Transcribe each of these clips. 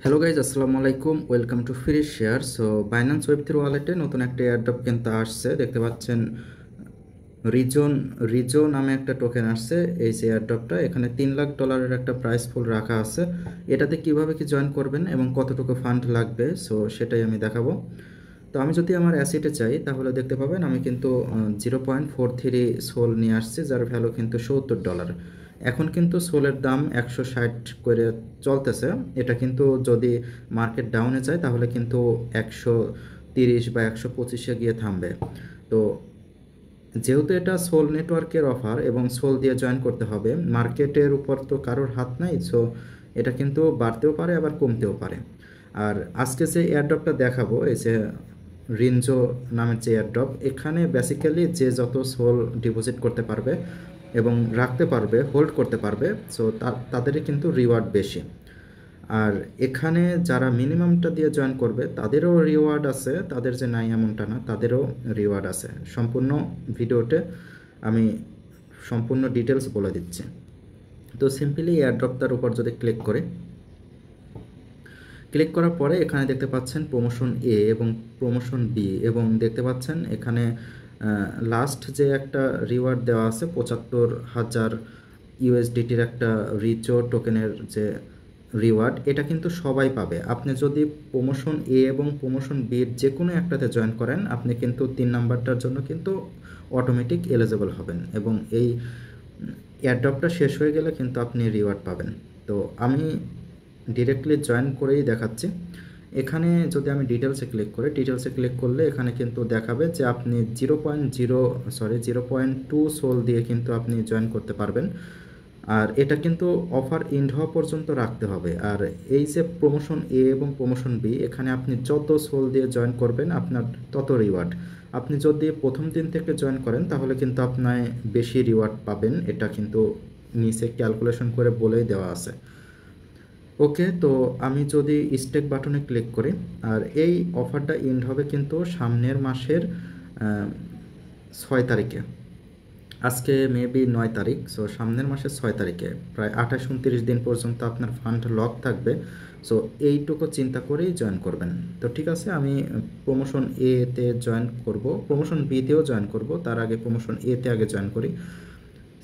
Hello guys, আসসালামু আলাইকুম। Welcome to free share. So Binance ওয়েব3 ওয়ালেটে নতুন একটা এয়ারড্রপ কিন্তু আসছে, দেখতে পাচ্ছেন। রিজন রিজো নামে একটা টোকেন আসছে। এই যে এয়ারড্রপটা, এখানে $3 লাখ একটা প্রাইস পুল রাখা আছে। এটাতে কিভাবে কি জয়েন করবেন এবং কতটুকু ফান্ড লাগবে, সো সেটাই আমি দেখাবো। তো আমি যদি আমার অ্যাসিটে চাই তাহলে দেখতে পাবেন আমি কিন্তু 0.43 সোল নিয়ে আসছি, যার ভ্যালু কিন্তু $70। এখন কিন্তু সোলের দাম 160 করে চলতেছে। এটা কিন্তু যদি মার্কেট ডাউনে যায় তাহলে কিন্তু 130 বা 125-এ গিয়ে থামবে। তো যেহেতু এটা সোল নেটওয়ার্কের অফার এবং সোল দিয়ে জয়েন করতে হবে, মার্কেটের উপর তো কারোর হাত নাই। সো এটা কিন্তু বাড়তেও পারে আবার কমতেও পারে। আর আজকে যে এয়ারড্রপটা দেখাবো, এই যে রিনজো নামের যে এয়ারড্রপ, এখানে বেসিক্যালি যে যত সোল ডিপোজিট করতে পারবে এবং রাখতে পারবে, হোল্ড করতে পারবে, সো তাদেরই কিন্তু রিওয়ার্ড বেশি। আর এখানে যারা মিনিমামটা দিয়ে জয়েন করবে তাদেরও রিওয়ার্ড আছে, তাদের যে নাই এমনটা না, তাদেরও রিওয়ার্ড আছে। সম্পূর্ণ ভিডিওতে আমি সম্পূর্ণ ডিটেলস বলে দিচ্ছি। তো সিম্পলি এয়ারড্রপটার উপর যদি ক্লিক করার পরে এখানে দেখতে পাচ্ছেন প্রমোশন এ এবং প্রমোশন বি, এবং দেখতে পাচ্ছেন এখানে লাস্ট যে একটা রিওয়ার্ড দেওয়া আছে 75,000 ইউএসডিটির একটা রিচো টোকেনের যে রিওয়ার্ড, এটা কিন্তু সবাই পাবে। আপনি যদি প্রমোশন এ এবং প্রমোশন বির যে কোনো একটাতে জয়েন করেন, আপনি কিন্তু 3 নাম্বারটার জন্য কিন্তু অটোমেটিক এলিজেবল হবেন, এবং এই এয়ারড্রপটা শেষ হয়ে গেলে কিন্তু আপনি রিওয়ার্ড পাবেন। তো আমি ডিরেক্টলি জয়েন করেই দেখাচ্ছি। এখানে যদি আমি ডিটেলসে ক্লিক করলে এখানে কিন্তু দেখাবে যে আপনি 0.2 সোল দিয়ে কিন্তু আপনি জয়েন করতে পারবেন। আর এটা কিন্তু অফার এন্ড হওয়া পর্যন্ত রাখতে হবে। আর এই যে প্রমোশন এ এবং প্রমোশন বি, এখানে আপনি যত সোল দিয়ে জয়েন করবেন আপনার তত রিওয়ার্ড। আপনি যদি প্রথম দিন থেকে জয়েন করেন তাহলে কিন্তু আপনার বেশি রিওয়ার্ড পাবেন, এটা কিন্তু নিচে ক্যালকুলেশন করে বলেই দেওয়া আছে। ওকে, তো আমি যদি স্টেক বাটনে ক্লিক করি, আর এই অফারটা এন্ড হবে কিন্তু সামনের মাসের 6 তারিখে। আজকে মেবি 9 তারিখ, সো সামনের মাসের 6 তারিখে প্রায় 28-29 দিন পর্যন্ত আপনার ফান্ড লক থাকবে। সো এইটুকু চিন্তা করেই জয়েন করবেন। তো ঠিক আছে, আমি প্রমোশন এতে জয়েন করব, প্রমোশন বিতেও জয়েন করব। তার আগে প্রমোশন এতে আগে জয়েন করি।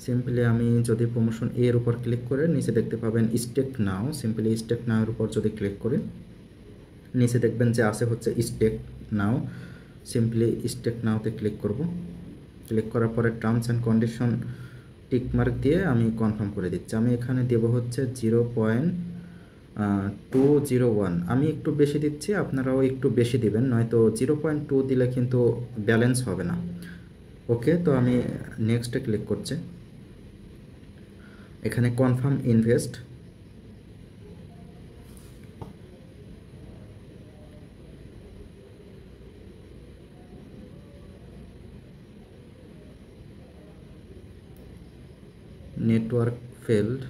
সিম্পলি আমি যদি প্রমোশন এর উপর ক্লিক করে নিচে দেখতে পাবেন স্টেক নাও। সিম্পলি স্টেক নাওয়ের উপর যদি ক্লিক করি, নিচে দেখবেন যে আছে হচ্ছে স্টেক নাও। সিম্পলি স্টেক নাওতে ক্লিক করব। ক্লিক করার পরে টার্মস অ্যান্ড কন্ডিশন টিকমার্ক দিয়ে আমি কনফার্ম করে দিচ্ছি। আমি এখানে দেবো হচ্ছে 0.201। আমি একটু বেশি দিচ্ছি, আপনারাও একটু বেশি দিবেন, নয়তো 0.2 দিলে কিন্তু ব্যালেন্স হবে না। ওকে, তো আমি নেক্সটে ক্লিক করছি। এখানে কনফার্ম ইনভেস্ট, নেটওয়ার্ক ফেল্ড,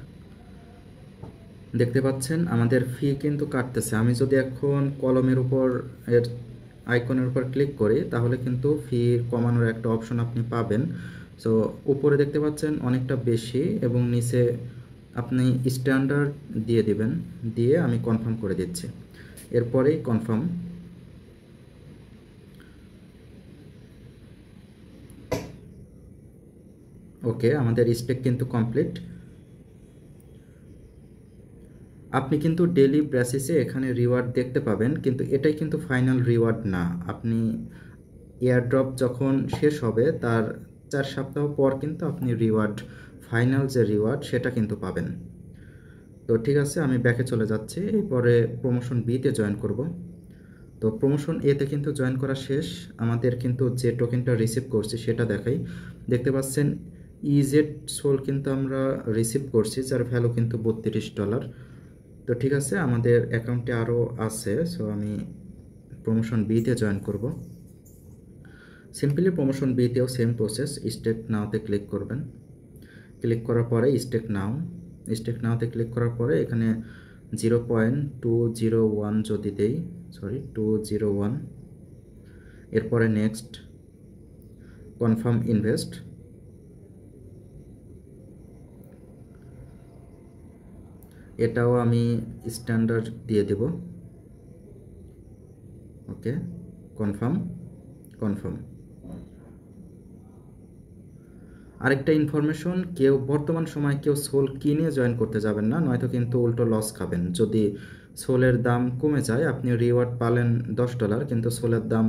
দেখতে পাচ্ছেন আমাদের ফি কিন্তু কাটতেছে। আমি যদি এখন কলমের উপর এর আইকনের উপর ক্লিক করি তাহলে কিন্তু ফি কমানোর একটা অপশন আপনি পাবেন। সো উপরে দেখতে পাচ্ছেন অনেকটা বেশি, এবং নিচে আপনি স্ট্যান্ডার্ড দিয়ে দিবেন, দিয়ে আমি কনফার্ম করে দিচ্ছি। এরপরেই কনফার্ম। ওকে, আমাদের স্টেক কিন্তু কমপ্লিট। আপনি কিন্তু ডেলি বেসিসে এখানে রিওয়ার্ড দেখতে পাবেন, কিন্তু এটাই কিন্তু ফাইনাল রিওয়ার্ড না। আপনি এয়ারড্রপ যখন শেষ হবে তার 4 সপ্তাহ পর কিন্তু আপনি রিওয়ার্ড, ফাইনাল যে রিওয়ার্ড সেটা কিন্তু পাবেন। তো ঠিক আছে, আমি ব্যাকে চলে যাচ্ছি। এরপরে প্রমোশন বিতে জয়েন করব। তো প্রমোশন এতে কিন্তু জয়েন করা শেষ। আমাদের কিন্তু যে টোকেনটা রিসিভ করছি সেটা দেখাই। দেখতে পাচ্ছেন ইজেড সোল কিন্তু আমরা রিসিভ করছি, যার ভ্যালু কিন্তু $32। তো ঠিক আছে, আমাদের অ্যাকাউন্টে আরও আছে। সো আমি প্রমোশন বিতে জয়েন করব। সিম্পলি প্রমোশন বিতেও সেম প্রসেস, স্টেক নাওতে ক্লিক করবেন। ক্লিক করার পরে স্টেক নাওতে ক্লিক করার পরে এখানে 0.201 যদি দেই, 201, এরপরে নেক্সট, কনফার্ম ইনভেস্ট। এটাও আমি স্ট্যান্ডার্ড দিয়ে দেব। ওকে, কনফার্ম কনফার্ম। আরেকটা ইনফরমেশন, কেউ বর্তমান সময় কেউ সোল কিনে জয়েন করতে যাবেন না, নয়তো কিন্তু উল্টো লস খাবেন। যদি সোলের দাম কমে যায়, আপনি রিওয়ার্ড পালেন $10 কিন্তু সোলের দাম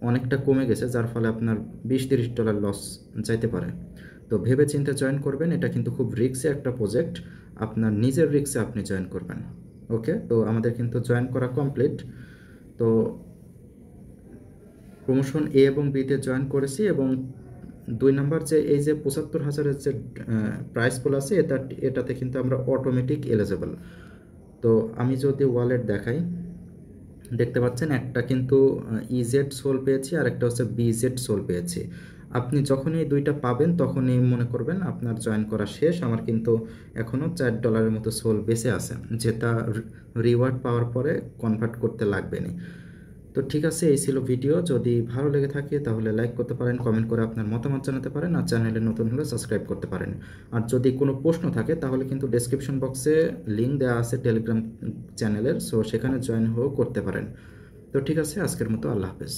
অনেকটা কমে গেছে, যার ফলে আপনার $20-30 লস যাইতে পারে। তো ভেবে চিন্তে জয়েন করবেন, এটা কিন্তু খুব রিস্কি একটা প্রজেক্ট, আপনার নিজের রিস্কে আপনি জয়েন করবেন। ওকে, তো আমাদের কিন্তু জয়েন করা কমপ্লিট। তো প্রমোশন এ এবং বিতে জয়েন করেছি, এবং 2 নাম্বার যে এই যে 75,000-এর যে প্রাইস পুল আছে, এটাতে কিন্তু আমরা অটোমেটিক এলিজেবল। তো আমি যদি ওয়ালেট দেখাই, দেখতে পাচ্ছেন একটা কিন্তু ইজেড সোল পেয়েছি, আর একটা হচ্ছে বিজেড সোল পেয়েছি। আপনি যখনই এই দুইটা পাবেন তখনই মনে করবেন আপনার জয়েন করা শেষ। আমার কিন্তু এখনও $4 মতো সোল বেঁচে আছে, যেটা রিওয়ার্ড পাওয়ার পরে কনভার্ট করতে লাগবে না। তো ঠিক আছে, এই ছিল ভিডিও। যদি ভালো লেগে থাকে তাহলে লাইক করতে পারেন, কমেন্ট করে আপনার মতামত জানাতে পারেন, আর চ্যানেলে নতুন হলে সাবস্ক্রাইব করতে পারেন। আর যদি কোনো প্রশ্ন থাকে তাহলে কিন্তু ডেসক্রিপশন বক্সে লিঙ্ক দেওয়া আছে টেলিগ্রাম চ্যানেলের, সো সেখানে জয়েন হয়েও করতে পারেন। তো ঠিক আছে, আজকের মতো আল্লাহ হাফেজ।